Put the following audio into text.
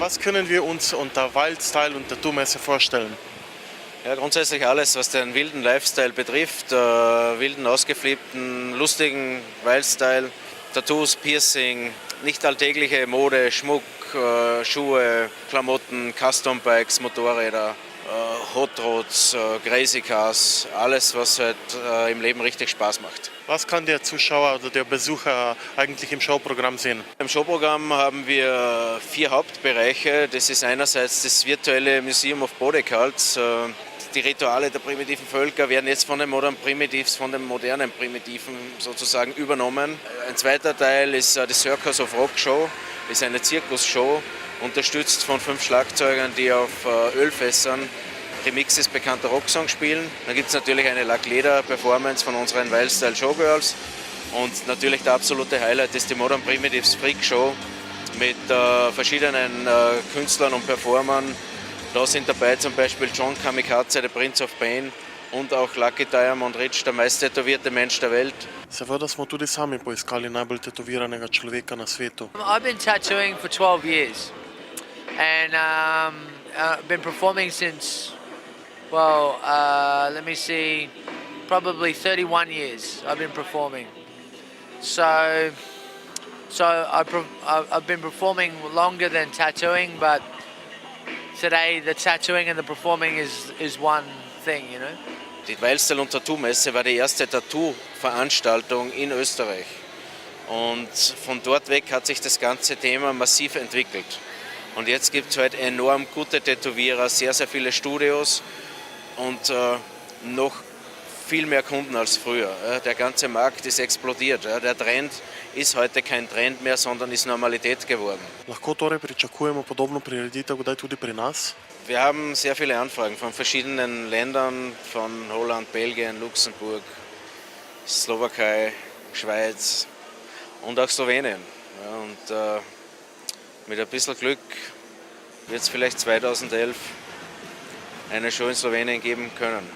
Was können wir uns unter Wildstyle und Tattoo-Messe vorstellen? Ja, grundsätzlich alles, was den wilden Lifestyle betrifft, wilden, ausgeflippten, lustigen Wildstyle, Tattoos, Piercing, nicht alltägliche Mode, Schmuck, Schuhe, Klamotten, Custom-Bikes, Motorräder, Hot Rods, Crazy Cars, alles, was halt im Leben richtig Spaß macht. Was kann der Zuschauer oder der Besucher eigentlich im Showprogramm sehen? Im Showprogramm haben wir 4 Hauptbereiche. Das ist einerseits das virtuelle Museum of Body Cults. Die Rituale der primitiven Völker werden jetzt von den modernen Primitiven sozusagen übernommen. Ein zweiter Teil ist die Circus of Rock Show, ist eine Zirkusshow, unterstützt von 5 Schlagzeugern, die auf Ölfässern Remixes bekannter Rocksongs spielen. Dann gibt es natürlich eine Lack-Leder-Performance von unseren Wildstyle Showgirls. Und natürlich der absolute Highlight ist die Modern Primitives Freak Show mit verschiedenen Künstlern und Performern. Da sind dabei zum Beispiel John Kamikaze, der Prince of Pain, und auch Lucky Diamond Rich, der meist tätowierte Mensch der Welt. Seveda smo tudi sami poiskali najbolj tetoviranega človeka na svetu. I've been tattooing for 12 years and I've been performing since, let me see, probably 31 years I've been performing. So I've been performing longer than tattooing, but today the tattooing and the performing is one thing, you know. Die Wildstyle- und Tattoo-Messe war die erste Tattoo-Veranstaltung in Österreich. Und von dort weg hat sich das ganze Thema massiv entwickelt. Und jetzt gibt es halt enorm gute Tätowierer, sehr, sehr viele Studios und noch viel mehr Kunden als früher. Der ganze Markt ist explodiert. Der Trend ist heute kein Trend mehr, sondern ist Normalität geworden. Lahko torej pričakujemo podobno prireditev kdaj tudi pri nas? Wir haben sehr viele Anfragen von verschiedenen Ländern, von Holland, Belgien, Luxemburg, Slowakei, Schweiz und auch Slowenien. Ja, und mit ein bisschen Glück wird es vielleicht 2011 eine Show in Slowenien geben können.